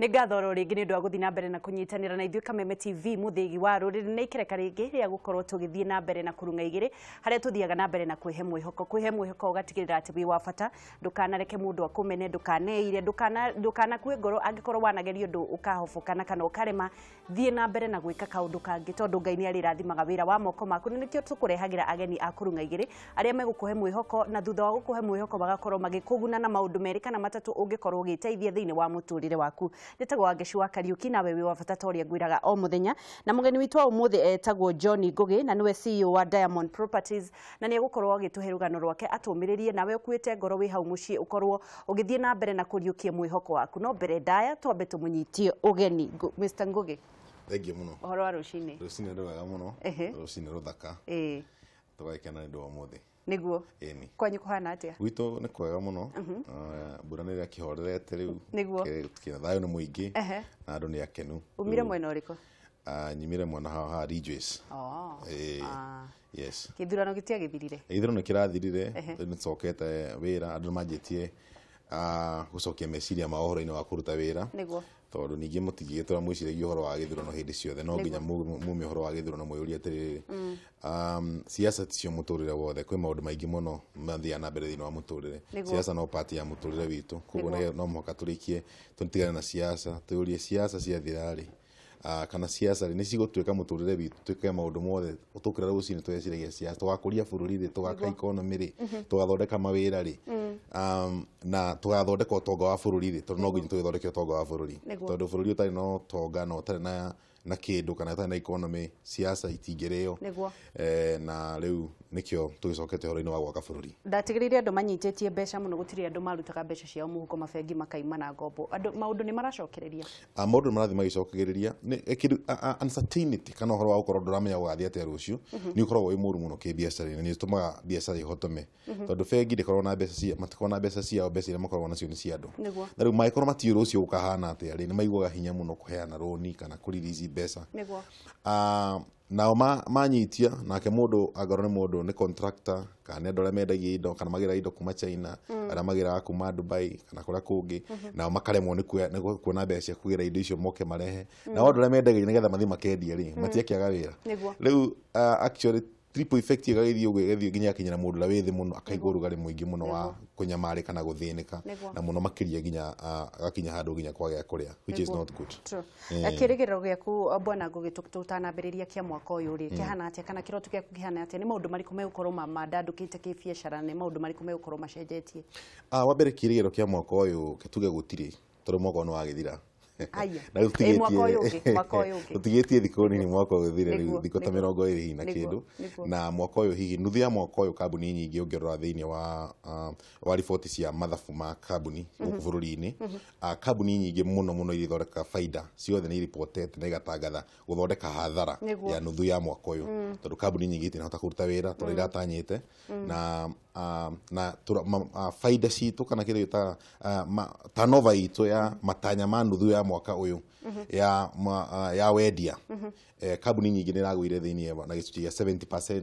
Nĩ ngatho rĩngĩ nĩ ũndũ wa gũthiĩ na mbere na kũnyitanĩra na ithuĩ Kameme TV mũthĩgi wa rũrĩrĩ nĩ ikereka rĩngĩ rĩa gũkorwo tũgĩthiĩ na mbere na kurunga igĩrĩ harĩa tũthiaga na mbere na kwĩhe mwĩhoko ũgatigĩrĩra atĩ wĩ wa bata ndũkanareke mũndũ akũmene ndũkaneire ndũkanakue ngoro angĩkorwo wanageria ũndũ ũkahobokana kana ũkarema thiĩ na mbere na gwĩka kaũndũ kangĩ tondũ Ngai nĩ arĩrathimaga wĩra wa moko maku nĩkĩo tũkũrehagĩra ageni a kurunga igĩrĩ arĩa megũkũhe mwĩhoko na thutha wa gũkũhe mwĩhoko bagakorwo magĩkũguna na maũndũ merĩ kana matatũ ũngĩkorwo ũgĩteithia thĩinĩ wa mũtũrĩre waku Nĩtagwo Wangecu wa Kariuki nawe wĩ wa bata toria ngwiraga o muthenya na mugeni witũ wa umuthi etagwo John Ngugi na niwe CEO wa Diamond Properties na nĩ egũkorwo agĩtũhe rũgano rwake atũmĩrĩrie nawe ũkuĩte ngoro wĩ hau mũciĩ ũkorwo ũgĩthiĩ na mbere na kũriũkia mwĩhoko waku no mbere ndaya twambe tũmũnyitie ũgeni Mr. Ngugi Thengiũ mũno ũhoro wa rũcinĩ rũcinĩ rwega mũno rũcinĩ rũthaka tũgakena nĩ ũndũ wa ũmũthĩ niguo kwanyu kuhana atia gwitũ nĩ kwega mũno mbura nĩ ĩrakĩhorerete rĩu kĩna thayũ nĩ mũingĩ na andũ nĩ akenu umire mwena ũrĩkũ nyimire mwena haha Ridgeways yes gĩthurano gĩtiagĩthirire gĩthurano kĩrathirire nĩ tũcokete wĩra andũ manjĩtie gũcokia meciria ma ũhoro-inĩ wa kũruta wĩra niguo tondũ ningĩ mũtigĩtũra mwĩciragia ũhoro wa gĩthurano hĩndĩ ciothe no nginya mume ũhoro wa gĩthurano mwĩyũrie atĩrĩrĩ siasa ticio mũtũrĩre wothe kwĩ maũndũ maingĩ mũno mathiaga na mbere thĩinĩ wa mũtũrĩre siasa no part ya mũtũrĩre witũ koguo no mũhaka tũrĩkie tũtigane na siasa tũyũrie siasa ciathira-rĩ kana siasa nĩ cigũtuĩka mũtũrĩre witũ twĩke maũndũ mothe ũtũkĩra rũcinĩ tweciragia siasa tũgakũria bũrũri-rĩ tũgaka economy-rĩ tũgathondeka mawĩra-rĩ na tũgathondeka ũtonga wa bũrũri-rĩ tondũ no nginya tũgĩthondeke ũtonga wa bũrũri tondũ bũrũri ũtarĩ na ũtonga na ũtarĩ na kĩndũ kana ũtarĩ na economy siasa itingĩrĩo na rĩu nĩkĩo tũgĩcokete ũhoro-inĩ wa gwaka bũrũri ndatigĩrĩire andũ manyitĩtie mbeca mũno gũtirĩ andũ marutaga mbeca ciao mũhuko mabengi makaima na ngombo maũndũ nĩ maracokereria maũndũ nĩ marathiĩ magĩcokagĩrĩria uncertainty kana ũhoro wa gũkorwo ndũramenya gũgathiĩ atĩa rũciũ nĩ ũkoragwo wĩ mũru mũno kĩbiacara-inĩ nĩ ũtũmaga biacara ihotome tondũ bengi ndĩkoragwo na mbeca matikoragwo na mbeca ciao mbeca iria makoragwo nacio nĩ cia andũ na rĩu mangĩkorwo matiũĩ rũciũ gũkahana atĩa rĩ nĩ maiguaga hinya mũno kũheana rũni kana kũririci mbeca nao manyitia nake mũndũ angorwo nĩ mũndũ nĩ contractor kana andũ arĩa mendagia indo kana magĩra indo kuma China arĩa magĩraga kuma Dubai kana kũrĩa kũngĩ nao makaremwo nĩ kuona mbeca cia kũgĩra indo icio moke marehe nao andũ arĩa mendagia nĩgetha mathiĩ makendia-rĩ matiakĩaga wĩra rĩu actually triple effect ĩgagĩthiĩ ũguo ĩgathiĩ nginya akinyĩra mũndũ ũrĩa wĩ thĩ mũno akaigua ũrugarĩ mũingĩ mũno wa kũnyamarĩka na gũthĩnĩka na mũno makĩria nginya agakinya handũ nginya kwagĩa kũrĩa which is not good kĩrĩgĩrĩro gĩaku Bwana Ngugi tũtanambĩrĩria kĩa mwaka ũyũ rĩ kĩhana atĩa kana kĩroto gĩaku kĩhana atĩa nĩ maũndũ marĩkũ megũkorwo mandandũkĩte kĩbiacara nĩ maũndũ marĩkũ megũkorwo macenjetie wa mbere kĩrĩgĩrĩro kĩa mwaka ũyũ tuge gũtirĩ tondũ mwaka ũyũ nĩ wagĩthira tũtigĩtie thikũ nini mwaka ũyũ thire rĩu thikũ ta 20 hihi na kĩndũ na mwaka ũyũ hihi nuthu ya mwaka ũyũ kambuni nyingĩ ũngĩrora thĩinĩ wa riboti cia mathabu ma kambuni gũkũ bũrũri-inĩ kambuni nyingĩ mũno iria ithondeka baida ciothe nĩ iripotete na igatangatha gũthondeka hathara ya nuthu ya mwaka ũyũ tondũ kambuni nyingĩ itinahota kũruta wĩra tondũ iratanyĩte na baida citũ kana kĩrĩa gĩtaga turnover itũ ya matanya ma nuthu ya mwaka ũyũ ya wendia kambuni nyingĩ nĩ iragũire thĩinĩ na gĩcunjĩ gĩa 70%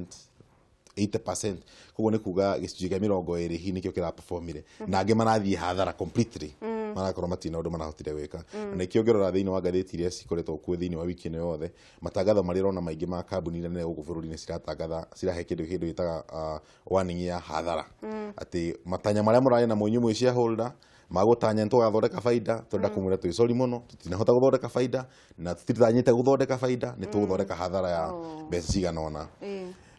80% koguo nĩ kuga gĩcunjĩ gĩa 20 hihi nĩkĩo kĩraperformire na angĩ marathiĩ hathara completely marakorwo matirĩ na ũndũ marahotire gwĩka na nĩkĩo ngĩrora thĩinĩ wa ngathĩti iria cikoretwo kuo thĩinĩ wa wiki ĩno yothe matangatho marĩa ũrona maingĩ ma kambuni nene gũkũ bũrũri-inĩ ciratangatha cirahe kĩndũ gĩtaga warning ya hathara atĩ matanya marĩa mũrarĩ namo inyuĩ mwĩ shareholder magũtanya nĩ tũgathondeka baida twenda kũmwĩra twĩ sorry mũno tũtinahota gũthondeka baida na tũtitanyĩte gũthondeka baida nĩ tũgũthondeka hathara ya mbeca cigana ũna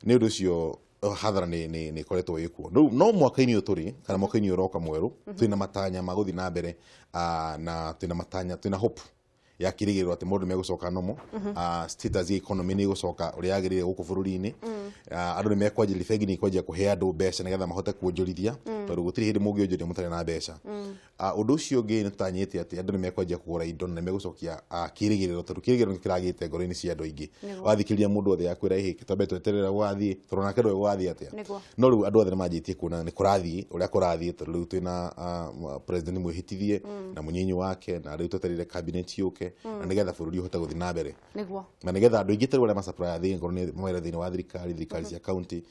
nĩ ũndũ ũcio hathara nĩ ĩkoretwo ĩkuo no mwaka-inĩ ũyũ tũrĩ kana mwaka-inĩ ũyũ ũroka mwerũ twĩna matanya ma gũthiĩ na mbere na twĩna matanya twĩna hope ya kĩrĩgĩrĩro atĩ mũndũ megũcoka nomo status ya economy nĩ ĩgũcoka ũrĩa yagĩrĩire gũkũ bũrũri-inĩ andũ nĩ mekwanjĩrĩria bengi nĩ ikwanjia kũhe andũ mbeca nĩgetha mahote kuonjorithia tondũ gũtirĩ hĩndĩ mũngĩonjoria mũtarĩ na mbeca ũndũ ũcio ũngĩ nĩ tũtanyĩte atĩ andũ nĩ mekwanjia kũgũra indo na megũcokia kĩrĩgĩrĩro tondũ kĩrĩgĩrĩro nĩ kĩragĩte ngoro-inĩ cia andũ aingĩ wathikĩrĩria mũndũ othe akwĩra ĩhĩ tũtambe tweterera gũgathiĩ tondũ nake ndũĩ gũgathiĩ atĩa no rĩu andũ othe nĩ manjĩtie kuona nĩ kũrathiĩ ũrĩa kũrathiĩ tondũ rĩu twĩna president mwĩhĩtithie na mũnyinyi wake na rĩu twetereire cabinet yũke na nĩgetha bũrũri ũhote gũthiĩ na mbere na nĩgetha andũ aingĩ tarĩ arĩa macapuraga thĩinĩ wa thirikari cia county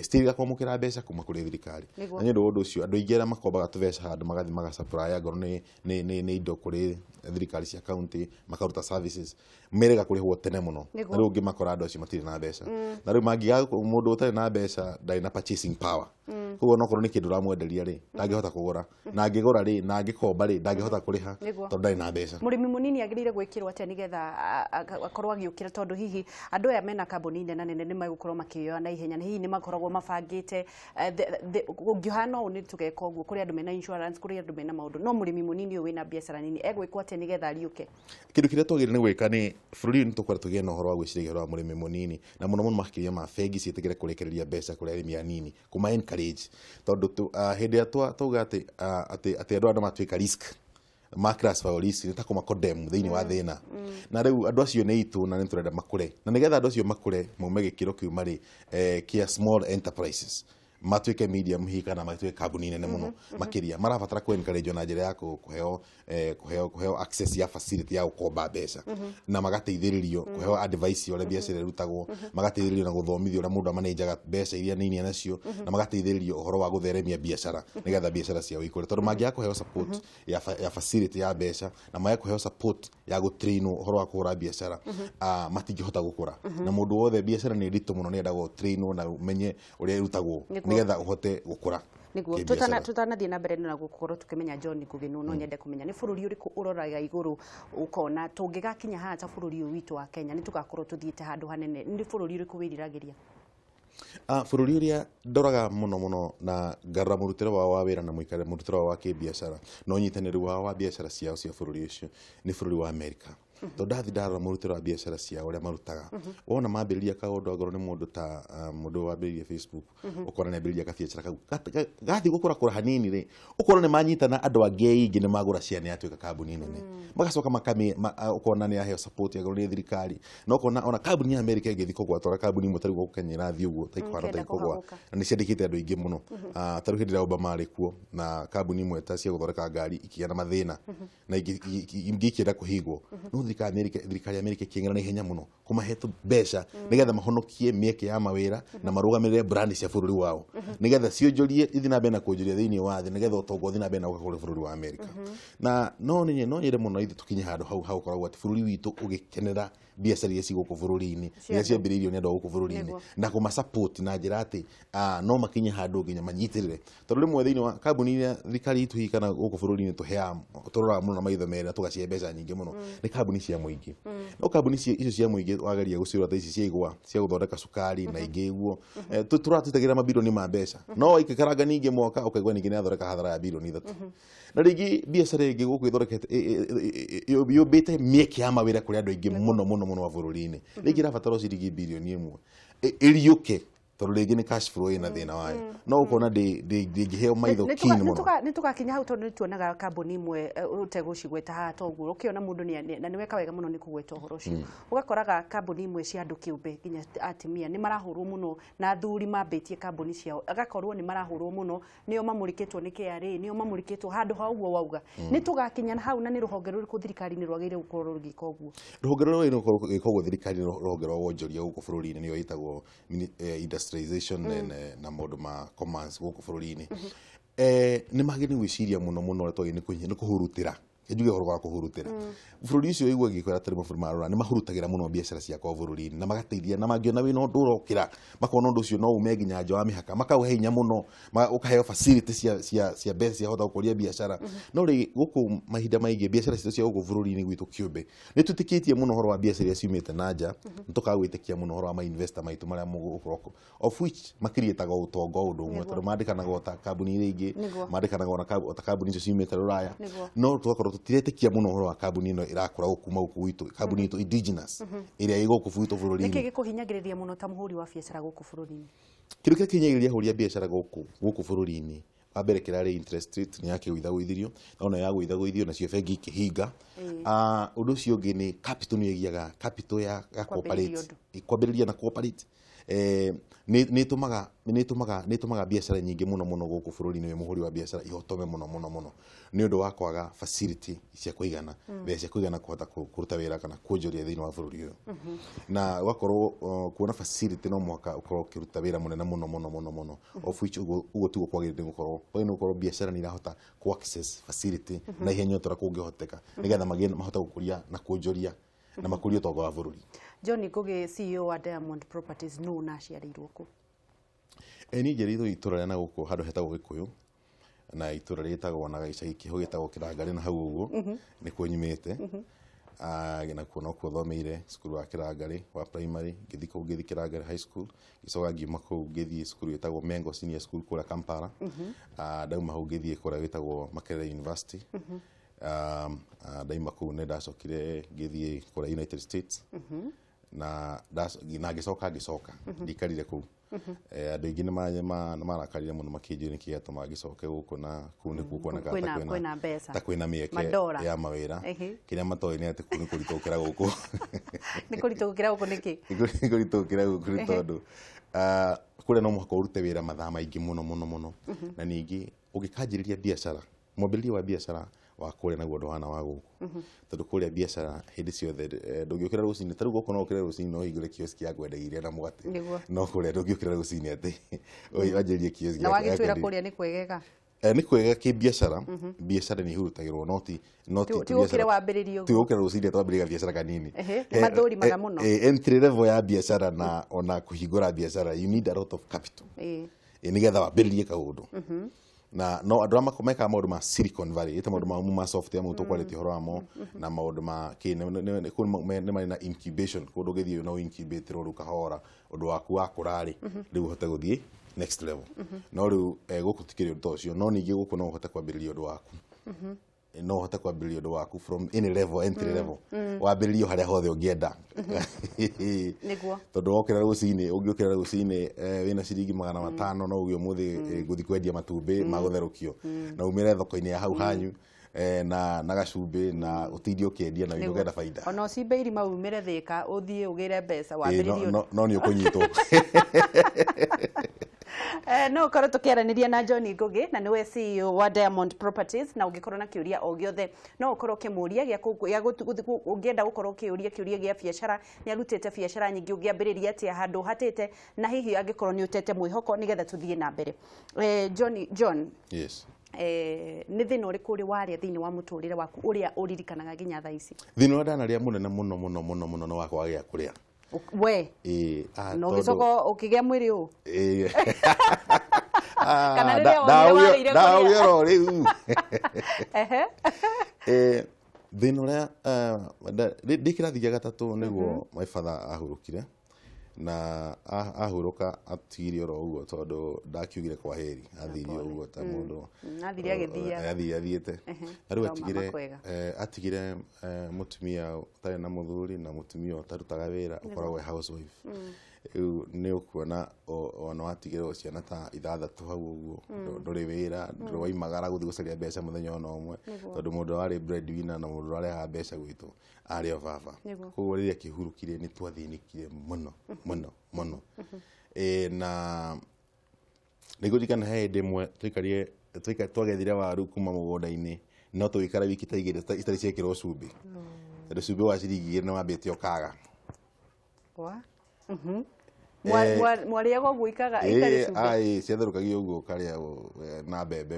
still gakwamũkĩra mbeca kuma kũrĩ thirikari na nĩ ũndũ ũcio andũ aingĩ arĩa makombaga tũbeca handũ magathiĩ magacapu supply ngoro nĩ indo kuri thirikari cia county makaruta services merega kurihwo tene muno na rĩu ũngĩmakora andũ acio matirĩ na mbeca na rĩu mangiga mũndũ ũtarĩ na mbeca ndarĩ na purchasing power koguo no korwo nĩ kĩndũ ũramwenderia rĩ ndangĩhota kũgũra na angĩgũra rĩ na angĩkomba rĩ ndangĩhota kũrĩha tondũ ndarĩ na mbeca. Mũrĩmi mũnini agĩrĩire gwĩkĩrwo atĩa nĩgetha akorwo agĩũkĩra tondũ hihi andũ aya mena kambuni nene nene nĩ megũkorwo makĩoya na ihenya hihi nĩ makoragwo mabangĩte ũngĩhana ũũ nĩ tũgeka ũguo kũrĩ andũ mena insurance kũrĩ andũ mena maũndũ no mũrĩmi mũnini ũyũ wĩna biacara nini egwĩkwo atĩa nĩgetha ariũke. Kĩndũ kĩrĩa twagĩrĩire nĩ gwĩka nĩ bũrũri nĩ tũkwenda tũgĩe na ũhoro wa gwĩciria ũhoro wa mũrĩmi mũnini na mũno mũno makĩria ma bengi ciĩtĩkĩre kũrekereria mbeca kũrĩ arĩmi anini kuma encourage tondũ hĩndĩ ĩrĩa twauga atĩ andũ aya matuĩka risk ma classify risk nĩ ta kũmakondem thĩinĩ wa thĩna na rĩu andũ acio nĩ itũ na nĩ tũrenda makũre na nĩgetha andũ acio makũre maume gĩkĩro kĩu marĩ kĩa small enterprises matuĩke medium hihi kana matuĩke kambuni nene mũno makĩria marabatara ku encourage na njĩra ya kũheo access ya facility ya gũkomba mbeca na magateithĩrĩrio kũheo advice ũrĩa biacara ĩrutagwo magateithĩrĩrio na gũthomithio ũrĩa mũndũ amanejaga mbeca iria nini nacio na magateithĩrĩrio ũhoro wa gũtheremia biacara nĩgetha biacara ciao ikũre tondũ mangĩaga kũheo support ya facility ya mbeca na mangĩaga kũheo support ya gũtrainwo ũhoro wa kũhũra biacara matingĩhota gũkũra na mũndũ wothe biacara nĩ nditũ mũno nĩ endagwo trainwo na umenye ũrĩa ĩrutagwo nĩgetha uhote gũkũra. Niguo tutanathiĩ na mbere na gũkorwo tukĩmenya John Ngũgĩ no nyende kũmenya nĩ bũrũri ũrĩkũ ũroraga igũrũ ukona tũngĩgakinya haha ta bũrũri ũyũ witũ wa Kenya nĩ tũgakorwo tũthiĩte handũ hanene nĩ bũrũri ũrĩkũ wĩriragĩria? Bũrũri ũrĩa ndoraga mũno na ngarora mũrutĩre wao wa wĩra na mũikarĩre mũrutĩre wao wa kĩbiacara na ũnyitanĩri wao wa biacara ciao cia bũrũri ũcio nĩ bũrũri wa Amerika. Tondũ ndathi ndarora mũrutĩre wa biacara ciao ũrĩa marutaga wona mambĩrĩria kaũndũ angorwo nĩ mũndũ ta mũndũ wambĩrĩria Facebook ũkora nĩ ambĩrĩria kabiacara kau gathi gũkũra hanini rĩ ũkora nĩ manyitana andũ angĩ aingĩ nĩ magũra ciana yatuĩka kambuni nene magacoka ũkona nĩ aheo support ya goro nĩ thirikari na ũkona ona kambuni ya Amerika ĩngĩthi kũgwatwara kambuni imwe tarĩ gũkũ Kenya ĩrathiĩ ũguo ta ikũhana ta ikũgwa na nĩ ciandĩkĩte andũ aingĩ mũno tarĩ hĩndĩ ĩrĩa Obama arĩ kuo na kambuni imwe ta cia gũthondeka ngari ikĩgĩa na mathĩna na ingĩ ikĩenda kũhingwo thirikari ya Amerika ĩkĩng'era na ihenya mũno kũmahe mbeca nĩgetha mahonokie mĩeke ya mawĩra na marũgamĩrĩre brand cia bũrũri wao nĩgetha cionjorie ithi na mbere na kuonjoria thĩinĩ wa thĩ nĩgetha ũtonga ũthi na mbere na gũka kũrĩ bũrũri wa Amerika na no nyende mũno ithuĩ tũkinye handũ hau koragwo atĩ bũrũri witũ ũgĩkenera biacara iria cigũkũ bũrũri-inĩ iria ciambĩrĩirio nĩ andũ a gũkũ bũrũri-inĩ na kũmasupport na njĩra atĩ no makinye handũ nginya manyitĩrĩre tondũ rĩmwe thĩinĩ wa kambuni iria thirikari itũ hihi kana gũkũ bũrũri-inĩ tũroraga mũno na maitho merĩ na tũgacihe mbeca nyingĩ mũno nĩ kambuni cia mũingĩ no kambuni icio cia mũingĩ wageria gũciũra ta ici cia igwa cia gũthondeka cukari na ingĩ ũguo tũratutagĩra mabirioni ma mbeca no ikĩkaranga ningĩ mwaka ũkaigua ningĩ nĩ athondeka hathara ya birioni 3 na rĩngĩ biacara ĩngĩ gũkũ ĩthondekete yũmbĩte mĩeke ya mawĩra kũrĩ andũ aingĩ mũno wa bũrũri-inĩ rĩngĩ ĩrabatara ciringi birioni 1 ĩriũke tondũ rĩngĩ nĩ cash flow ĩna thĩna wayo no ũkona ndĩngĩheo maitho kini mũno nĩ tũgakinya hau tondũ nĩ tuonaga kambuni imwe ũtegũcigweta haha toguo ũkĩona mũndũ na nĩ weka wega mũno nĩ kũgweta ũhoro ũcio ũgakoraga kambuni imwe cia andũ kĩũmbe nginya atimia nĩ marahũrwo mũno na athuri mambĩtie kambuni ciao agakorwo nĩ marahũrwo mũno nĩo mamũrĩkĩtwo nĩ KRA nĩo mamũrĩkĩtwo handũ ha ũguo wauga nĩ tũgakinya hau na nĩ rũhonge rũrĩkũ thirikari nĩ rwagĩrĩire gũkorwo rũgĩka ũguo? Rũhonge rũrĩa rũgĩka ũguo thirikari nĩ rũhonge rwa wonjoria gũkũ bũrũri-inĩ nĩyo ĩtagwo industrialization na maũndũ ma commerce gũkũ bũrũri-inĩ nĩ magĩrĩire gwĩciria mũno ũrĩa twagĩrĩire nĩ kũhurutĩra njuge ũhoro wa kũhurutĩra bũrũri ũcio igua gĩkwĩra atĩ mabũrũri ma rũraya nĩ mahurutagĩra mũno biacara ciakwa bũrũri-inĩ na magateithia na mangĩona wĩna ũndũ ũrokĩra makona ũndũ ũcio no ume nginya nja wa mĩhaka makaũhe hinya mũno ũkaheo facility cia mbeca ciahota gũkũria biacara no rĩ gũkũ mahinda maingĩ biacara citũ cia gũkũ bũrũri-inĩ gwitũ kĩũmbe nĩ twĩtĩkĩtie mũno ũhoro wa biacara iria ciumĩte na nja nĩ tũkaga gwĩtĩkia mũno ũhoro wa ma-investor maitũ marĩa mũgũkorwo of which makiriĩtaga ũtonga ũndũ ũmwe tondũ mandĩkanagwo ta kambuni iria ingĩ mandĩkanagwo ta kambuni icio ciumĩte rũraya no tũgakorwo tũtiretĩkia mũno ũhoro wa kambuni ĩno ĩrakũra gũkuma gũkũ gwitũ kambuni itũ indigenous ĩrĩa ĩ gũkũ gwitũ bũrũri-inĩ. Nĩkĩ gĩkũhinyagĩrĩria mũno ta mũhũri wa biacara gũkũ bũrũri-inĩ? Kĩndũ kĩrĩa kĩhinyagĩrĩria ahũri a biacara gũkũ bũrũri-inĩ wa mbere kĩrarĩ interest rate nĩ yakĩgũithagũithĩrio ona ya gũithagũithio nacio bengi ikĩhinga ũndũ ũcio ũngĩ nĩ capital nĩ ĩgiaga capital ya cooperate kwambĩrĩria na cooperate nĩ tumaga biacara nyingĩ mũno gũkũ bũrũri-inĩ wĩ mũhũri wa biacara ihotome mũno nĩ ũndũ wa kwaga facility cia kũigana mbeca cia kũigana kũhota kũruta wĩra kana kuonjoria thĩinĩ wa bũrũri ũyũ na wakorwo kuona facility no mũhaka ũkorwo ũkĩruta wĩra mũnene mũno of which ũguo tiguo kwagĩrĩire gũkorwo no ũkorwo biacara nĩ irahota ku access facility na ihenya ũtora kũngĩhoteka nĩgetha mahote gũkũria na kuonjoria na makũria ũtonga wa bũrũri. John Ngugi, CEO wa Diamond Properties, no naciarĩirwo kũ? Niĩ njiarĩirwo itũra rĩa na gũkũ handũ hetagwo Gĩkũyũ na itũra rĩtagwo na gĩcagi kĩho gĩtagwo Kĩrangarĩ na hau ũguo nĩkuo nyumĩte na kuo no kuo thomeire cukuru wa Kĩrangarĩ wa primary ngĩthiĩ kũu ngĩthiĩ Kĩrangarĩ high school gĩcoka ngiuma kũu ngĩthiĩ cukuru ĩtagwo Mengo Senior School kũrĩa Kampala ndauma hau ngĩthiĩ kũrĩa gĩtagwo Makerere University ndaima kũu nĩ ndacokire ngĩthiĩ kũrĩa United States na ngĩcoka ndikarire kũu andũ aingĩ nĩ marakarire mũno makĩnjũria nĩkĩ gĩatũma ngĩcoke gũkũ na kũu nĩkuo kuoneka ta kwĩna mĩeke ya mawĩra kĩrĩa matoĩ nĩ atĩ kũu nĩ kũritũ gũkĩra gũkũ. Nĩ kũritũ gũkĩra gũkũ nĩkĩ? Nĩ kũritũ gũkĩra gũkũ nĩ tondũ kũrĩa no mũhaka ũrute wĩra mathaa maingĩ mũno na ningĩ ũngĩkanjĩrĩria biacara mwambĩrĩrio wa biacara wa kũrĩa naguo ndũhana wa gũkũ tondũ kũrĩa biacara hĩndĩ ciothe ndũngĩũkĩra rũcinĩ ta rĩu gũkũ no ũkĩre rũcinĩ no ũhingũre kioski ya kwendagia iria na mũgate no kũrĩa ndũngĩũkĩra rũcinĩ atĩ wanjĩrĩrie kioski na wagĩtwĩra kũrĩa nĩ kwegega nĩ kwega kĩbiacara biacara nĩ ihurutagĩrwo no ti ũkĩre wambĩrĩrio ti ũkĩra rũcinĩ twambĩrĩria biacara kanini nĩ mathũrimaga mũno entry level ya biacara na ona kũhingũra biacara you need a lot of capital nĩgetha wambĩrĩrie kaũndũ na no andũ arĩa mekaga maũndũ ma Silicon Valley ĩta maũndũ ma software mũndũ tũkwarĩtie ũhoro wamo na maũndũ ma nĩ marĩ na incubation kũndũ ũngĩthiĩ no incubate rĩu kahora ũndũ waku wakũra-rĩ rĩu ũhote gũthiĩ next level no rĩu gũkũ tikĩrĩ ũndũ ta ũcio no ningĩ gũkũ no ũhote kwambĩrĩria ũndũ waku no ũhote kwambĩrĩria ũndũ waku from any level entry level wambĩrĩrio harĩa hothe ũngĩenda tondũ wokĩra rũcinĩ ũngĩũkĩra rũcinĩ wĩna ciringi 500 no uge ũmũthĩ ngũthiĩ kwendia matumbĩ ma gũtherũkio na umĩre thoko-inĩ ya hau hanyu na gacumbĩ na ũtindi ũkĩendia na ũgĩetha baida ona ũcimbe irima umĩre Thĩka ũthiĩ ũgĩre mbeca wambĩrĩrio no nĩ ũkũnyitwo. No ũkorwo tũkĩaranĩria na John Ngugi na nĩwe CEO wa Diamond Properties na ũngĩkorwo na kĩũria o gĩothe no ũkorwo ũkĩmũria ũngĩenda gũkorwo ũkĩũria kĩũria gĩa biacara nĩ arutĩte biacara nyingĩ ũngĩambĩrĩria atĩa handũ hatĩte na hihi angĩkorwo nĩ ũtete mwĩhoko nĩgetha tũthiĩ na mbere. John Yes. Nĩ thĩna ũrĩkũ ũrĩ warĩa thĩinĩ wa mũtũrĩre waku ũrĩa ũririkanaga nginya thaa ici? Thĩna ũrĩa ndanarĩa mũnene mũno nĩ wa kwaga gĩa kũrĩa. We no gĩcoka ũkĩgĩa mwĩrĩ ũũ kana rĩrĩa warĩire kũrĩa rĩu thĩna ũrĩa ndĩ kĩrathi gĩa gatatũ nĩguo my father ahurũkire na ahurũka atigire oro ũguo tondũ ndakiugire kwa heri athirie ũguo ta mũndũ athiĩte na rĩu atigire mũtumia ũtarĩ na mũthuri na mũtumia ũtarutaga wĩra ũkoragwo housewife rĩu nĩ ũkuona ona watigĩrwo ciana ta 6 hau ũguo ndũrĩ wĩra ndũroimagara gũthiĩ gũcaria mbeca mũthenya ona ũmwe tondũ mũndũ warĩ breadwinner na mũndũ warehaga mbeca gwitũ arĩ o baba koguo rĩrĩa kĩhurũkire nĩ twathĩnĩkire mũno na nĩgũririkana he hĩndĩ ĩmwe twagethire waru kuma mũgũnda-inĩ no tũgĩikara wiki ta 2 itarĩ ciekĩrwo cumbĩ tondũ cumbĩ wa ciringi 2 nĩ wambĩte ũkaga mwarĩaga ũguo ikaga itarĩ cumbĩ ciatherũkagio ũguo ũkarĩa na mbembe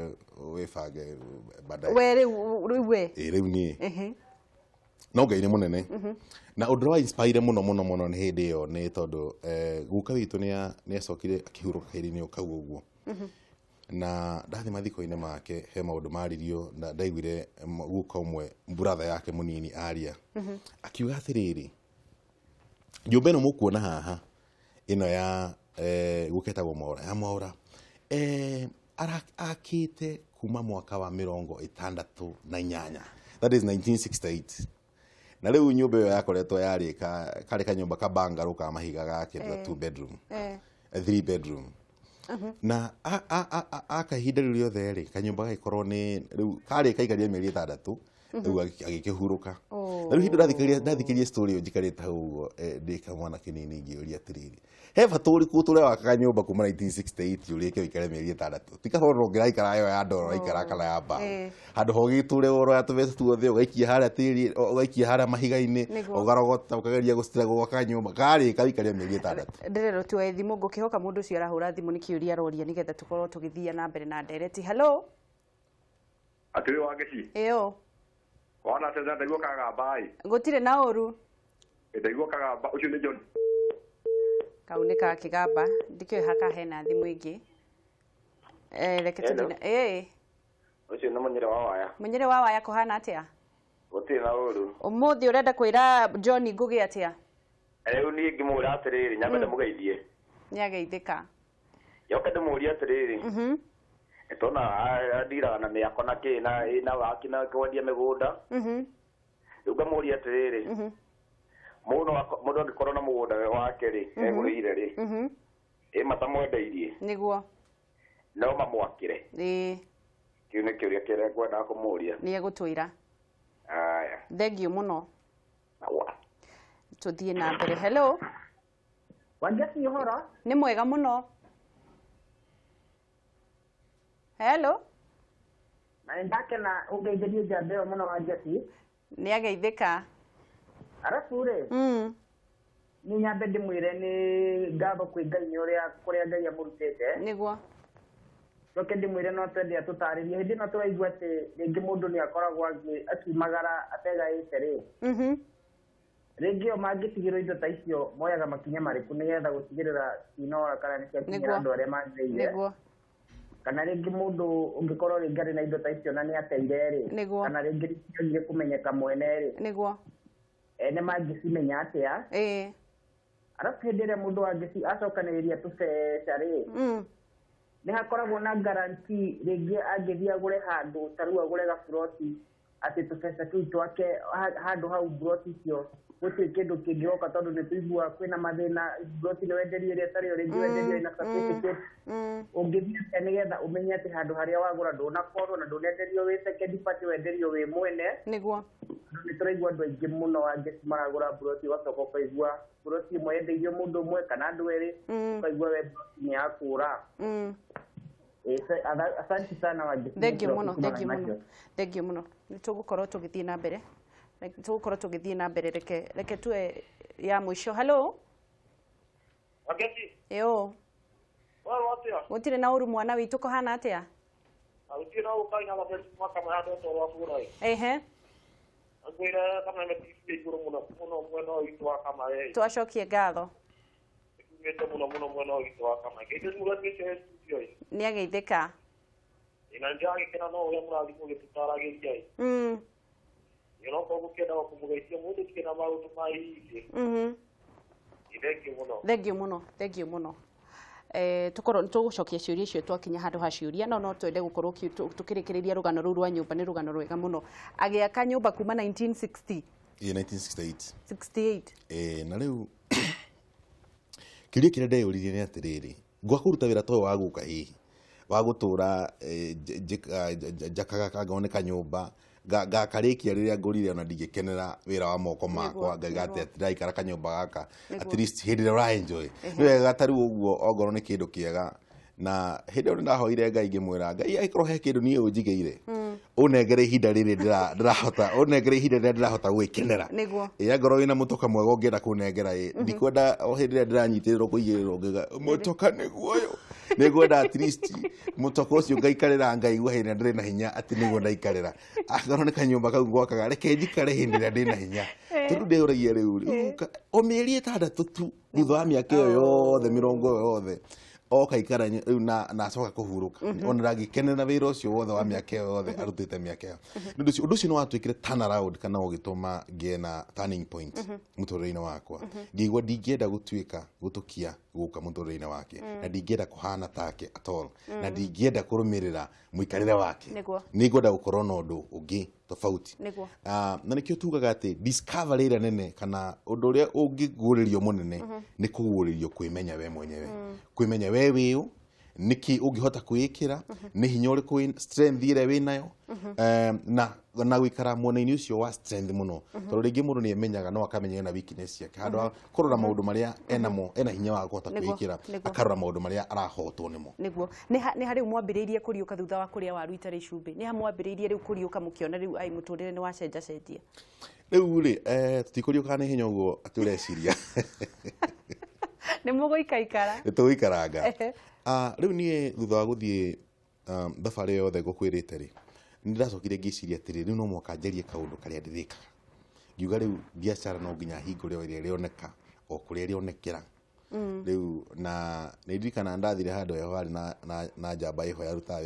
wĩbange baadaye rĩu niĩ no Ngai nĩ mũnene na ũndũ wa inspire mũno nĩ hĩndĩ ĩyo nĩ tondũ guka witũ nĩ acokire akĩhurũka hĩndĩ-inĩ ĩyo kau ũguo na ndathi mathiko-inĩ make he maũndũ maririo na ndaiguire guka ũmwe brother yake mũnini aria akiuga atĩrĩrĩ nyũmba ĩno mũkuona haha ĩno ya gũketagwo Mwaũra akĩte kuma mwaka wa 68 that is 1968 na rĩu nyũmba ĩyo yakoretwo yarĩ karĩ kanyũmba ka bungalow ka mahiga gake 2 bedroom 3 bedroom na akahinda rĩu rĩothe rĩ kanyũmba gagĩkorwo nĩ rĩu karĩ kaikarire mĩeri 6 rĩu agĩkĩhurũka na rĩu ndathikĩrĩria story ĩyo njikarĩte hau ũguo ndĩ kamwana kĩnini ngĩũria atĩrĩrĩ he bata ũrĩkũ tũrĩa wakaga nyũmba kuma 1968 ũrĩke ũikare mĩeri 6 tika horo ũngĩraikara yo ya ndoro ũraikara kana ya mbaũ handũ ho gĩtũre oro ya tũbeca tuothe ũgaikia harĩa tĩri ũgaikia harĩa mahiga-inĩ ũgarogota ũkageria gũcitira gwaka nyũmba karĩka ũikare mĩeri 6 nderero tu thimũ ngũkĩhoka mũndũ ũcio arahũra thimũ nĩ kĩũria aroria nĩgetha tũkorwo tũgĩthia na mbere na ndereti hello atĩrĩ wa Gĩcii ĩyo wana tena ndaigua kagamba gũtirĩ na ũru ndaigua kagamba ũcio nĩ John kau nĩ ka kĩgamba ndikĩoĩ haka hena thimũ ingĩ reke tũthina ũcio nĩ Mũnyere wa waya kũhana atĩa gũtirĩ na ũru ũmũthĩ ũrenda kwĩra John ngũgĩ atĩa rĩu niĩ ngĩmũũria atĩrĩrĩ nyambe ndĩmũgeithie nĩageithĩka yoke ndĩmũũrie atĩrĩrĩ tona ndiraga na mĩako na kĩ na waki na kwendia mĩgũnda rĩu ngamũũria atĩrĩrĩ mũndũ angĩkorwo na mũgũnda wake rĩ egũrĩire rĩ matamwendeirie nĩguo no mamwakĩre kĩu nĩ kĩũria kĩrĩa ngwendaga kũmũũria nĩ egũtwĩra thengiũ mũno tũthiĩ na mbere hello Wangeci ũhoro nĩ mwega mũno hello na ndakena ũngeithĩrie njamba ĩyo mũno Wangeci nĩ ageithĩka arabu rĩ nĩ nyambe ndĩmwĩre nĩ ngatho kwĩ Ngai kũrĩa Ngai amũrutĩte nĩguo coke ndĩmwĩre no twende atũtarĩrie hĩndĩ ĩno tũraigua atĩ rĩngĩ mũndũ nĩ akoragwo akiumagara ategaĩte rĩ rĩngĩ o mangĩtigĩrwo indo ta icio moyaga makinya marĩkũ nĩgetha gũtigĩrĩra cinora kana nĩ ciakinyĩra andũ arĩa magĩrĩire kana rĩngĩ mũndũ ũngĩkorwo rĩngĩ arĩ na indo ta icio na nĩ ateire rĩ kana rĩngĩ nĩciagire kũmenyeka mwene rĩ nĩguo ene mangĩcimenya atĩa arabu hĩndĩ ĩrĩa mũndũ acokanĩrĩria tũbeca rĩ nĩ hakoragwo na guarantee rĩngĩ angĩthiĩ agũre handũ tarĩu agũre gaburoti atĩ tũbeca tũu twake handũ hau buroti icio gũtirĩ kĩndũ kĩngĩoka tondũ nĩ tũiguaga kwĩna mathĩna buroti nĩ wenderio ĩrĩa ĩtarĩ yo rĩngĩ wenderio ĩna certificate ũngĩthiĩ atĩa nĩgetha ũmenye atĩ handũ harĩa wagũra ndũnakorwo na ndũnenderio wĩ second party wenderio wĩ mwene nĩguo nĩ tũraigua andũ aingĩ mũno Wangeci maragũra buroti ũgacoka ũkaigua buroti ĩmwe yendeirio mũndũ ũmwe kana andũ erĩ ũkaigua we buroti nĩ yakũra asante sana Wangeci thengiũ mũno nĩ tũgũkorwo tũgĩthiĩ na mbere reke tuwe ya mũico hello Wangeci ĩyo gũtirĩ na ũru mwana witũ kũhana atĩa gũtirĩ na ũru kaina mwaka mahando toro wa bũrũri ehe ngwĩra kana nĩ igũrũ mũno mwena witũ wa Kamae twacokie ngatho mũno mwena witũ wa Kamae nĩ ageithĩka ina njagĩkena no ũrĩa mũrathiĩ mũgĩtũtaragĩria no kũgũkenda kũmũgeithia mũndũ kĩna maũndũ ma hihi thengiũ mũno tukorwo tũgũcokia ciũria icio twakinya handũ ha ciũria no twende gũkorwo tũkĩrĩkĩrĩria rũgano rũu rwa nyũmba nĩ rũgano rwega mũno agĩaka nyũmba kuma 1960 1968 na rĩu kĩũria kĩrĩa ndeyũririe nĩ atĩrĩrĩ ngwakũruta wĩra toyo wa gũka hihi wa gũtũra njakaga kangone kanyũmba gakarĩkia rĩrĩa ngũrire ona ndingĩkenera wĩra wa moko makwa ngaiga ndiraikara kanyũmba gaka at least hĩndĩ ĩrĩa ũraenjoy nĩ wega tarĩ ũguo ongorwo nĩ kĩndũ kĩega na hĩndĩ ĩyo ndahoire Ngai ngĩmwĩra Ngai angĩkorwo he kĩndũ niĩ ũnjigĩire ũnengere ihinda rĩrĩ ndĩrahota gwĩkenera ngorwo wĩna mũtoka mwega ũngĩenda kũnengera ndikwenda o hĩndĩ ĩrĩa ndĩranyitĩrĩrwo kũigĩrĩrwo ngĩga mũtoka nĩguo ũyũ nĩngwenda at least mũtoka ũcio ngaikarĩra ngaigua hĩndĩ ĩrĩa ndĩrĩ na hinya atĩ nĩguo ndaikarĩra angorwo nĩ kanyũmba kau gwakaga reke njikare hĩndĩ ĩrĩa ndĩ na hinya tondũ ndĩyũragia rĩu o mĩeri 6 tu thutha wa mĩaka ĩyo yothe 40 yothe okaikara rĩu na acoka kũhurũka ona ndangĩkenera wĩra ũcio wothe wa mĩaka ĩyo yothe arutĩte mĩaka ĩyo ũndũ ũcio nĩ watwĩkire turn around kana ũgĩtũma ngĩe na turning point mũtũrĩre-inĩ wakwa ngĩigua ndingĩenda gũtũkia gũka mũtũrĩre-inĩ wake na ndingĩenda kũhana take at all na ndingĩenda kũrũmĩrĩra mũikarĩre wake nĩngwenda gũkorwo na ũndũ ũngĩ tofauti na nĩkĩo tugaga atĩ discovery ĩrĩa nene kana ũndũ ũrĩa ũngĩguũrĩrio mũnene nĩ kũguũrĩrio kwĩmenya we mwenyewe kwĩmenya we wĩũ niki ungihota kwikira ni hinya uriku strength ire winayo na gwikara mwena-ini ucio wa strength muno tondu ringi mundu ni emenyaga no akamenya na weakness yake handu kurora maundu maria ena hinya wa kuhota kwikira akarora maundu maria arahotwo nimo niguo ni hari mwambiriirie kuriuka thutha wa kuria waru itari cumbi ni ha mwambiriirie riu kuriuka mukiona riu ai muturire ni wacenja cenjia riu ri tutikuriuka ni hinya uguo atureciria ni muguikaikara tuguikaranga riu nie thutha wa guthie thabari yothe ngukwirite ri ndiracokire ngiciria atiri riu no mwaka njerie kaundu karia ndirikaga ngiuga riu biacara no nginya hingure iria rioneka o kuria rionekera riu na ndirikana ndathire handu heho hari na njamba iho yaruta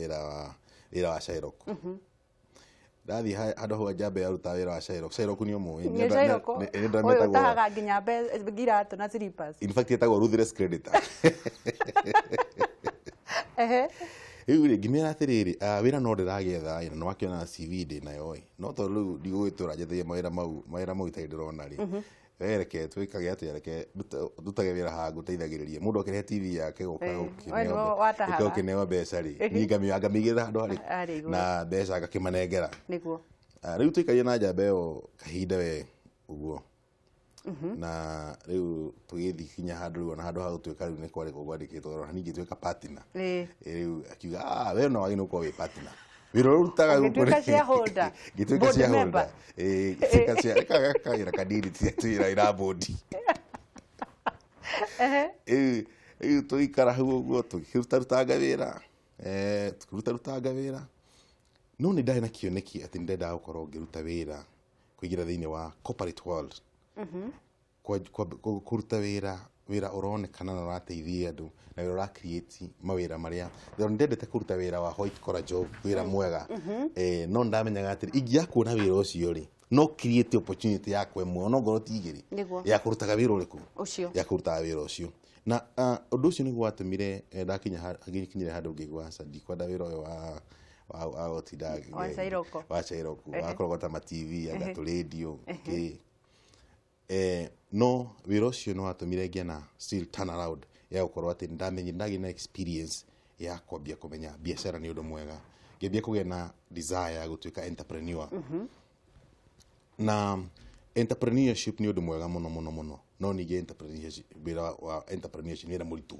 wira wa Shylock ndathi handu ho njamba yaruta wira wa Shylock ni omwe ni ndameta tahaga nginya ngirato na slippers in fact etagwo ruthless creditor riu ngimera atiriri wira no ndiragetha no wakiona CV ndi nayo no to riu ndigwitura njethie mawira mau itai ndirona ri reke twikage atia reke dutage wira ha guteithagiririe mundu akire TV yake gokineo mbeca ri ngamigitha handu hari na mbeca ngakimanengera niguo riu twikaire na njamba io kahinda we uguo na riu tugithi kinya handu riu na handu ha gutwika riu ni kwari kugwandikitwo na ningi twika partner riu akiuga we no waginu ko we partner wiro rutaga gutwika shareholder gitwika shareholder gitwika shareholder kagira kadiri tira ira board tuikara hau uguo tukirutaga wira tukirutaga wira no ni ndari na kioneki ati ndenda gukorwo ngiruta wira kuigira thiini wa corporate world kuruta wira uronekana na urateithia andu na wira ura create mawira maria ndendete kuruta wira wa white collar job wira mwega no ndamenyaga ati ingia kuona wira ucio ri no create opportunity yakwe mwe no ngoro tigiri ya kurutaga wira uriku ucio ya kurutaga wira ucio na undu ucio ni gwatumire ndakinyire handu ngigwa sadi kwenda wira uyu wa otidag wa Shylock akorogota ma TV agatu radio no wira ucio no atumire ngiana still turn around ya gukorwo ati ndamenye ndagina experience ya kwambia kumenya biashara ni undu mwega ngĩambia kũgĩa na desire ya gũtuĩka entrepreneur na entrepreneurship ni undu mwega muno no ningĩ entrepreneurship ni wĩra mũritũ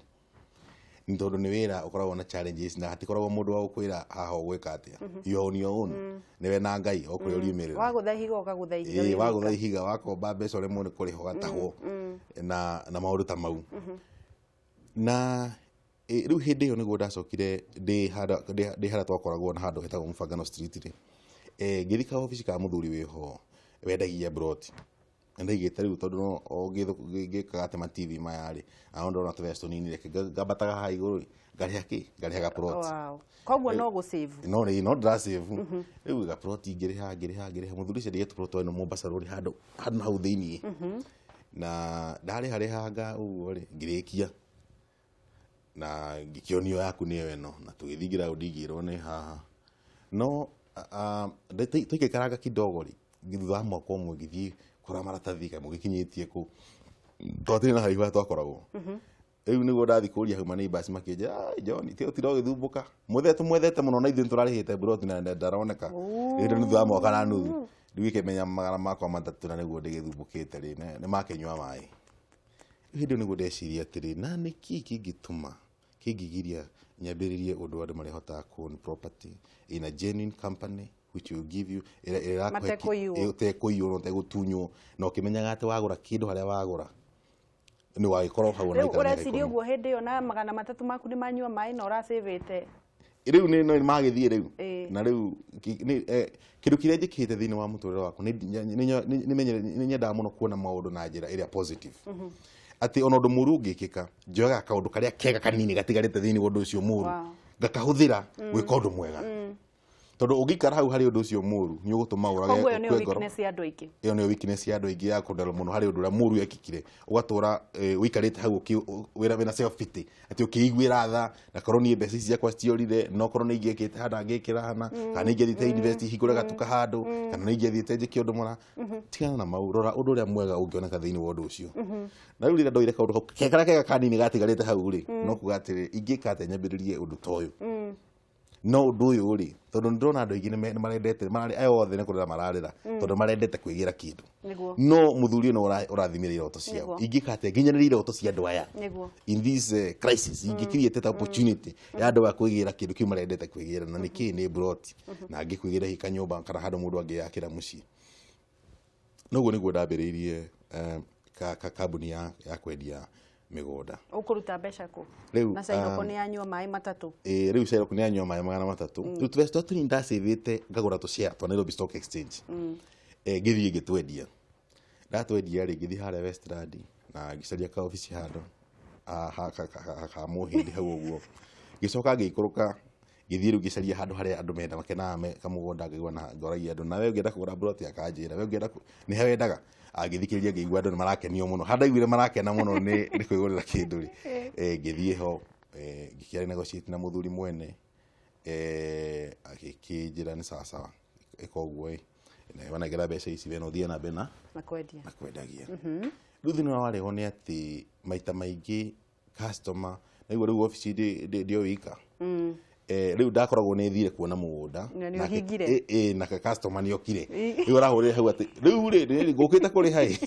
nĩ tondũ nĩ wĩra ũkoragwo na challenges na hatikoragwo mũndũ wa gũkwĩra haha ũgwĩka atĩa you on your own nĩwe na Ngai o kũrĩa ũriumĩrĩra wagũtha ihiga ũkagũtha ihiga wagũtha ihiga wakomba mbeca ũrĩa mũndũ kũrĩho gatahwo na maũndũ ta mau na riu hindi ĩyo nĩguo ndacokire ndĩ harĩa twakoragwo na handũ hetagwo Mũbangano Street ri ngĩthi ka ofici ka mũthuri wĩho wendagia broti ndaigĩte rĩu tondũ no ngĩkaga atĩ ma TV maya rĩ aondo na tũbeca tũnini reke ngambataga haha igũrũ ngariha ga plot koguo no gũ save no ndra save rĩu ga plot ngĩriha mũthuri ũcio ndigĩte plot ĩno Mombasa rũrĩ handũ hau thĩiniĩ na ndarĩharĩhanga ũguo rĩ ngĩrĩkia na ngĩkĩonio yaku nĩyo ĩno na tũgĩthingira ndigirwo nĩ haha no tũikaranga kidogo rĩ thutha wa mwaka ũmwe ngĩthiĩ kũra maratathi kamwe gĩkinyĩtie kũ twatirĩ na haraihu twakoragwo rĩu nĩguo ndathi kũria hau neighbors makĩnjĩra John tĩro gĩthumbũka mwethete mũno na ithuĩ tũrarĩhĩte broti na ndaroneka rĩu nĩ thutha wa mwaka na nuthu rĩu ikĩmenya magana makwa matatũ na nĩguo ndĩgĩthumbũkĩte rĩ nĩ makĩnyua maĩ hĩndĩ nĩguo ndeciria atĩrĩ na nĩkĩ kĩngĩtũma kĩngĩgiria nyambĩrĩrie ũndũ andũ marĩhotaga kuown property in a genuine company which will give you utekũiywo utegũtunywo na ũkĩmenyaga atĩ wagũra kĩndũ harĩa wagũra nĩ wagĩkorwo hau na ũreciria ũguo hĩndĩ ĩyo na magana matatũ maku nĩ manyua maĩ na ũrasĩvĩte rĩu nĩ magĩthiĩ rĩu na rĩu kĩndũ kĩrĩa njĩkĩte thĩinĩ wa mũtũrĩre wakwa nĩ nyendaga mũno kuona maũndũ na njĩra ĩrĩa positive ati ona ũndũ mũru ũngĩkĩka njoyaga kaũndũ karĩa kega kanini gatigarĩte thĩinĩ wa ũndũ ũcio mũru ngakahũthĩra gwĩka ũndũ mwega tondu ungikara hau hari undu ucio muru ni ugutuma urage koguo ni weakness ya andu aingi iyo ni weakness ya andu aingi ya kundala muno hari undu uria muru ekikire ugatura wikarite hau wira wina self pity ati ukiigwira tha na korwo ni mbeca ciakwa citiorire no korwo ni ingikite hana ngikira hana kana ingithite invest hingure gatuka handu kana ni ingithite njiki undu mura tigana na mau rora undu uria mwega ungioneka thiini wa undu ucio na riu rira ndoire kaundu kekara kega kanini gatigarite hau ri no kugatire ingika ate nyambiririe undu toyo no undu uyu ri tondu ndona andu aingi ni marendete marari ayo othe ni kurira mararira tondu marendete kwigira kindu no muthuri no urathimira iroto ciao ingika ate nginyanira iroto cia andu aya in this crisis ingikiriete ta opportunity ya andu a kwigira kindu kiu marendete kwigira na niki ni brought na angi kwigira hika nyumba kana handu mundu angi yakira mucii noguo niguo ndambiriirie kambuni ya kwendia migunda ukuruta mbeca ku na Sairoko ni yanyua mai matatu riu Sairoko ni yanyua mai 300 riu tuvesto tuni ndasivite ngagura tu share twa Nairobi Stock Exchange ngithii ngitwendia ndatwendia ri ngithi haria Westland na ngicaria ka office handu ha muhindi hau uguo ngicoka ngikuruka ngithii riu ngicaria handu haria andu menda makenaga kamugunda ngigwa na ngoragia andu nawe ungienda kugura plot akanjira we ungienda ni he wendaga agithikiriria ngigwa andu marakenio muno handa igwire marakena muno ni kwigurira kindu ri ngithii ho ngikiari negotiate na muthuri mwene agikinjira ni sawa sawa ikoguo na wanagera mbeca ici beno thie na bena na kwendagia riu thini wareho ni ati maita maingi customer na igwa riu office ndio wika riu ndakoragwo ni thire kuona mugunda na customer ni okire riu arahurire hau ati riu ri ngukite kuri hai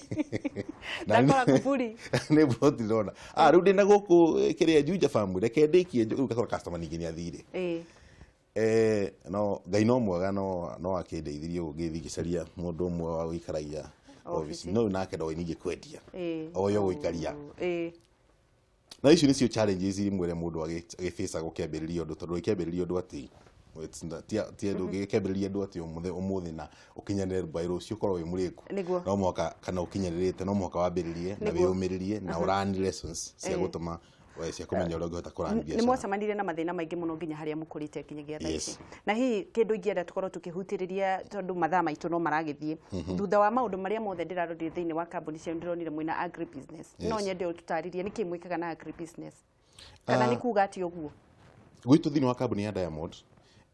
ndakora kuburi ni boti ndona riu ndina guku kiria Juja farm reke ndikie riu ngakora customer ningi ni athire no ngai no mwega no akindeithirie ungithi gicaria mundu umwe wa guikaragia office no nake ndo ningi kwendia oyo guikaria na icio nicio challenges imwe ria mundu agiface gukiambiriria undu tondu ikiambiriria undu ati ti andu gikambiriria andu ati umuthi na ukinyanire bairo ucio korwo wi muriku no mwaka kana ukinyanirite no mwaka wambiririe na wiyumiririe na urani lessons cia gutuma cia kumenya uria ungihota kurani biacara ni mwacemanire na mathina maingi muno nginya haria mukurite kinyagia thaa ici na hihi kindu ingienda tukorwo tukihutiriria tondu mathaa maitu no maragithie thutha wa maundu maria mothe ndirarorire thiini wa kambuni cia ndironire mwina agri business no nyende ututaririe niki mwikaga na agri business kana ni kuga ati uguo gwitu thiini wa kambuni ya Diamond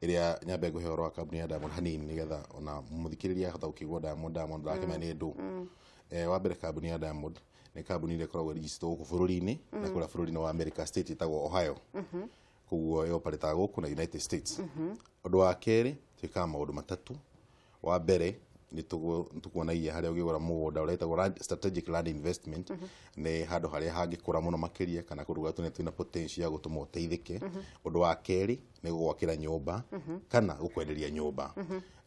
iria nyambe guhe oro wa kambuni ya Diamond hanini nigetha ona muthikiriria ahota ukigwa Diamond rakema ni ndu wa mbere kambuni ya Diamond ni kambuni ile koragwo registered guku bururi-ini na kura bururi-ini wa America state itagwo Ohio kuguo yo pareta guku na United States undu wa keri twika maundu matatu wa mbere ni tukuonagia haria ugigura mugunda uretagwo strategic land investment ni handu haria hangikura muno makiria kana kuruga twina potential ya gutuma uteithike undu wa keri ni gwakira nyumba kana gukwenderia nyumba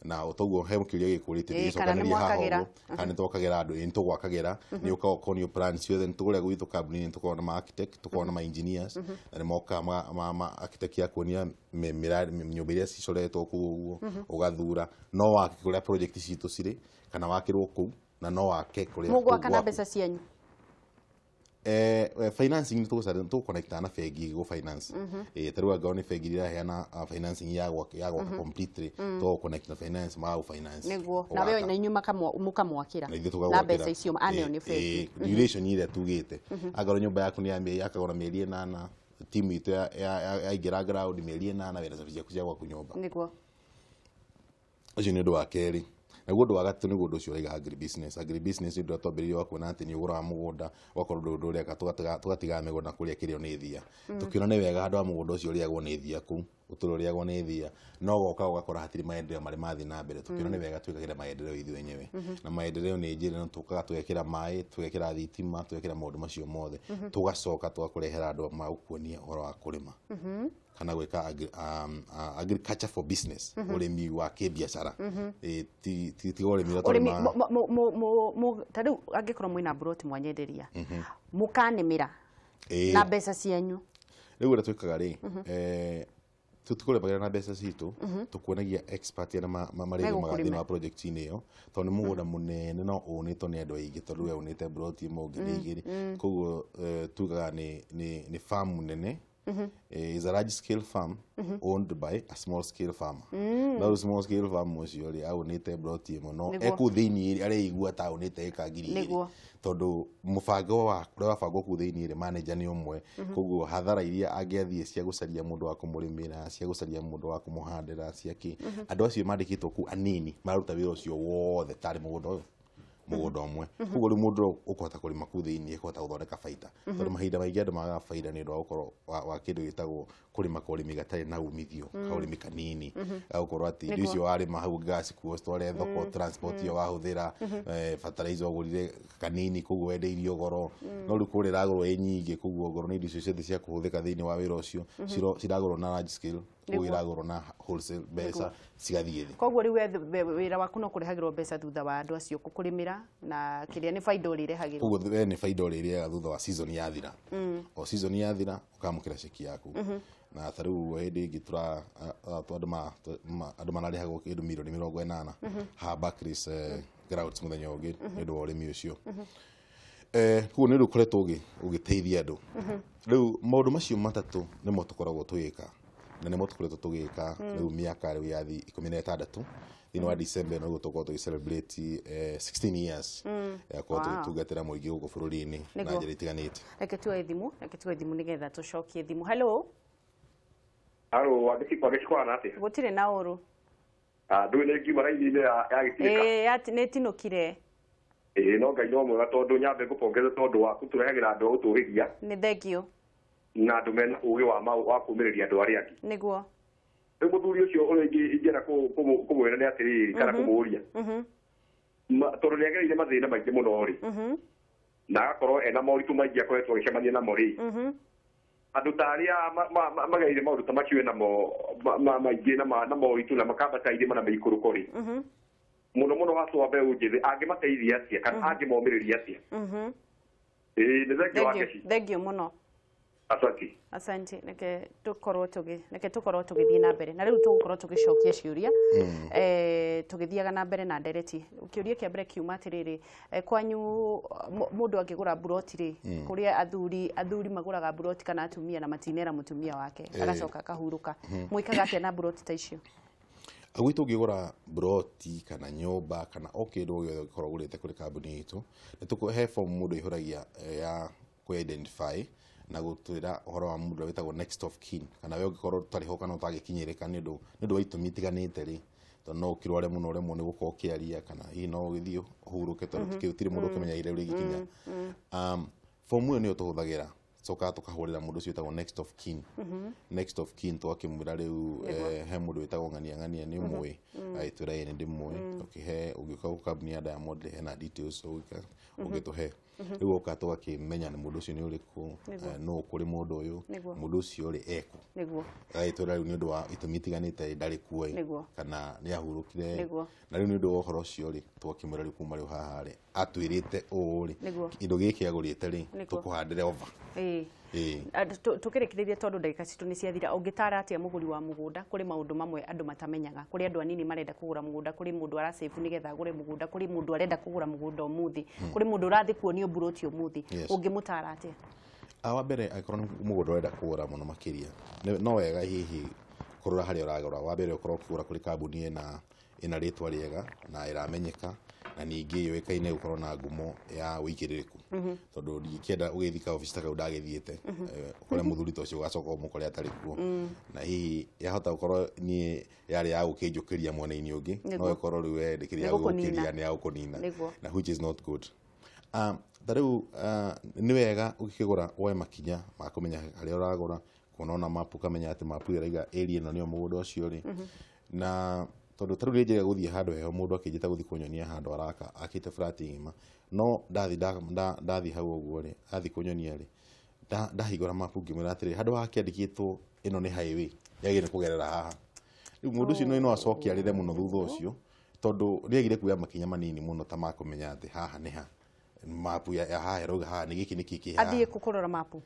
na utoguo he mukiria gikurite gicokanĩria haho kana twakagira andu ni tugwakagira ni ukaokonio plan ciothe nitugure gwithu kambuni nitukorwo na architect tukorwo na engineers na ni moka ma architect ya kuonia nyumba iria cicoretwo kuguo ugathura no wake kuria project citu ciri kana wakirwo ku na no wake kuria mugwa kana mbeca cianyu financing ni tu connect na bengi go finance taruga gao ni bengi ira heana financing ya completely to connect na finance ma finance niguo na wewe na nyuma mukamwakira na mbeca icio aneo ni bengi duration ile tugite agaro nyumba yaku ni ambe yakagora mieri 8 timu itu ya igira ground mieri 8 wera cia kuja kwa nyumba niguo ucio ni ndu wa keri na gudu wa gatatu ni gudu ucio uraiga agri business ndio twambiririo wa kuona ati ni ugura mugunda wakorwo ndu ureka tugatiga migunda kuria kirio ni thia tukiona ni wega handu wa mugunda ucio uriagwo ni thia ku uturo uriagwo ni thia no goka ugakora hatiri maendeleo mari mathi na mbere tukiona ni wega twikagira maendeleo ithu wenyewe na maendeleo ni njira no tukaga twekira mai twekira thitima twekira maundu macio mothe tugacoka tugakurehera andu magukuonia uhoro wa kurima kana gwika agriculture for business urimi wa kibiashara ti urimi tadu angikorwo mwina broti mwanyenderia mukanimira na mbeca cianyu riu ura twikaga ri tutikore bagera na mbeca citu tukuonagia expert ya marego magathina wa project ini yo tondu mugunda munene no unito ni andu aingi tondu we unite broti mo ngiri igiri koguo tugaga ni farm nene is a large scale farm owned by a small scale farmer. No small scale farm ucio ri aunite broti muno eku thiini ari igua taunite eka ngiri tondu mubango wa kuria wabangwo ku thiini ri manager ni umwe koguo hathara iria angiathie cia gucaria mundu wa kumurimira cia gucaria mundu wa kumuhandira ciaki andu acio mandikitwo ku anini maruta wira ucio wothe tari mugunda uyu mugunda umwe koguo ri mundu ukota kurima ku thiini ukota guthondeka faida tondu mahinda maingi andu magaga faida ni ndu wa gukorwo wa kindu gitagwo kurima kurimi gatari na umithio kaurimi kanini gukorwo ati ndio icio warima hau gas ku store thoko transport yo wahuthira fertilizer ogurire kanini koguo wendeirio goro no ri kurira agoro nyingi koguo goro ni icio ciothe cia kuhuthika thiini wa wira ucio ciragoro na large scale iragoro na wholesale besa cigathie koguo ri wira waku no kurihagirwo besa thutha wa andu acio kukurimira na kiria ni faida urihagirwo koguo ni faida urihagirwo thutha wa season yathira o season yathira ukamukira ceki yaku na tariu hindi ingi tura andu mararihagwo kindu milioni 80 ha Barclays grounds muthenya ungi ndu wa urimi ucio koguo ni rukoretwo ugiteithia andu riu maundu macio matatu nimo tukoragwo tugika na nimo tukoretwo tugika riu miaka riu yathi 16 thini wa December no tukorwo tugicelebrate 16 years ya kwa tugatira muingi guku bururi-ini na njira itiganite. Reke tuoe thimu nigetha tucokie thimu. Hello. Aro andiki kwa gĩkwana atĩ gutire na uru ndũĩ nĩ ngiuma raini-inĩ ya gĩtirika nĩ tinũkire no Ngai no mwega tondũ nyambe ngũpongeze tondũ wa kũtũrehagĩra andũ gũtũũgĩria nĩ thengio na andũ mena ũũgĩ wa kũũmĩrĩria andũ arĩa angĩ nĩguo rĩu mũthuri ũcio ũrĩa ingĩenda kũmwĩra nĩ atĩrĩrĩ kana kũmũũria tondũ nĩ agereire mathĩna maingĩ mũno rĩ na agakorwo ena moritũ maingĩ akoretwo agĩcemania namo rĩ andu taria magaire maundu ta macio namo maingi na moritũ na makambataithie mana meikuruko ri muno haso wa mbeu njithi angimateithia atia kana angimomiriria atia nĩ thengio muno asante neke tukorwo tugithie na mbere na riu tugukorwo tugicokia ciuria tugithiaga na mbere na ndereti ukiuria kia mbere kiuma atiriri kwanyu mundu angigura buroti ri kuria athuri maguraga buroti kana atumia na matinera mutumia wake agacoka akahuruka mwikaga atia na buroti ta icio agwitu ngigura buroti kana nyumba kana okindu gyo gikorwo gurite kuri kambuni itu nitukuhe form mundu ihuragia ya ku identify na gutwira uhoro wa mundu witagwo next of kin kana we ugikorwo tutari ho kana utagikinyirika ni ndu wa itumi tiganite ri to no ukirware muno remwo ni gukorwo kiaria kana hi no githio huruke tondu tikitire mundu ukimenya ire uri gikinya form iyo ni utuhuthagira coka tukahurira mundu ucio witagwo next of kin next of kin twakimwira riu he mundu witagwo ng'ania ni mwe aitwira ni ndi mwe ukihe ugika ku kambuni ya Diamond hena details ugituhe riu ukato akimenya ni mundu ucio ni uriku no kuri mundu uyu mundu ucio ri eku niguo aitwira riu ni ndu wa itumi tiganite ndari kuo kana ni ahurukire na riu ni ndu wa uhoro ucio ri twakimwira riu kuma riu haha ri atwirite uri indo giki agurite ri tukuhandire over tukirikiriria tondu ndagika citu ni ciathira ungitara atia muguri wa mugunda kuri maundu mamwe andu matamenyaga kuri andu anini marenda kugura mugunda kuri mundu arasefu nigetha agure mugunda kuri mundu arenda kugura mugunda umuthi kuri mundu urathi kuonio buroti umuthi ungimutara atia awa mbere akorwo mugunda urenda kugura muno makiria no wega hihi kurura hari uragura wa mbere ukorwo kugura kuri kambuni ina ritwa riega na iramenyeka na ningi yoikaine gukorwo na ngumo ya wikiririku tondu ndikienda ugithika office taka udagithiete ukore muthuri to cio gacoka umukore atari kuo na hihi yahota gukorwo ni yari ya gukinjukiria mwena-ini ungi no ikorwo riwe ndikiria gukiria ni ya ukunina na which is not good tariu ni wega ukigura woe makinya ma kumenya haria uragura kuona mapu kamenya ati mapu iraiga area no nio mugunda ucio ri na tondu taru rije guthie handu heho mundu akijita guthie kunyonia handu araka akite flat ngima no ndathi hau uguo ri athi kunyonia ri ndahigura mapu ngimwira atiri handu hakiandikitwo ino ni highway yagire kugerera haha riu mundu ucio no acokia rire muno thutha ucio tondu riagire kuya makinya manini muno ta makumenya ati haha ni ha mapu ya haha roga haha ni giki niki haha athiĩ kukurora mapu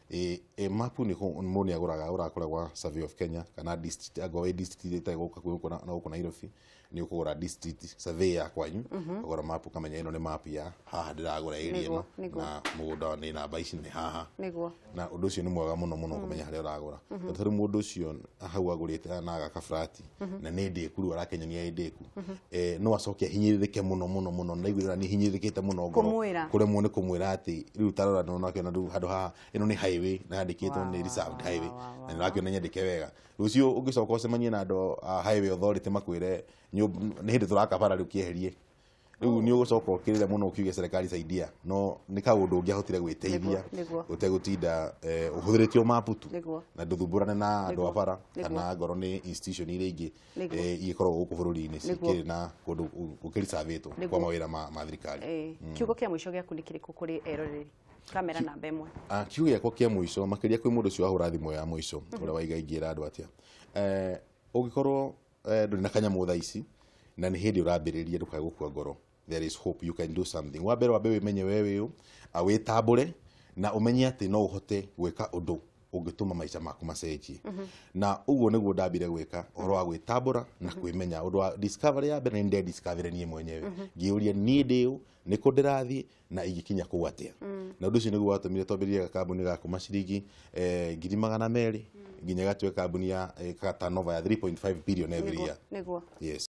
mapu ni moni aguraga urakoragwa Survey of Kenya kana district agowe district ita guka kuko na guko Nairobi ni ukugura district survey ya kwanyu agora mapu kamenya ino ni mapu ya haha ndiragura area ino na mugunda ni namba ici ni haha niguo na undu ucio ni mwega muno kumenya haria uragura tondũ mundu ucio hau agurite na agaka flat na ni ndiku arakenyania ndiku no acoke hinyiririke muno na igwira ni hinyiririkite muno kuremwo ni kumwira ati riu tarora no nakiona ndu handu haha ino ni highway na andikitwo ni reserved highway na nakiona nyandike wega rucio ungicoka ucemanie na andu highway authority makwire ni hindi turakabara riu kieherie riu ni ugucoka ukirire muno ukiuge serikali saidia no ni kaundu ungiahotire gwiteithia utegutinda uhuthiritie mapu tu na nduthumbũrane na andu abara kana ngoro ni institution iria ingi igikorwo guku bururi-ini cikiri na kundu ukirisavetwo kwa mawira ma thirikari kiugo kia mwisho gĩa kundi kiriku kuri eroreri kamera namba ĩmwe kiugo gĩakwa kia mwisho makiria kwi mundu ucio ahura thimo ya mwisho uria waigaingira andu atia ungikorwo nduri na kanyamu thaa ici na ni hindi urambiriria ndukae gukua ngoro there is hope you can do something wambere wimenye wewe uyu awitambure na umenye ati no uhote gwika undu ungituma maica maku macenjie na uguo niguo ndambire gwika oro wa gwitambura na kwimenya undu wa discovery ya mbere ndi discovery nie mwenyewe ngiuria nie ndiu niko ndirathie na igikinya kuu atia na undu ucio niguo watumire twambirie kambuni gaku maciringi 200,000 nginya gatwe kambuni ya turnover ya 3.5 billion every year niguo yes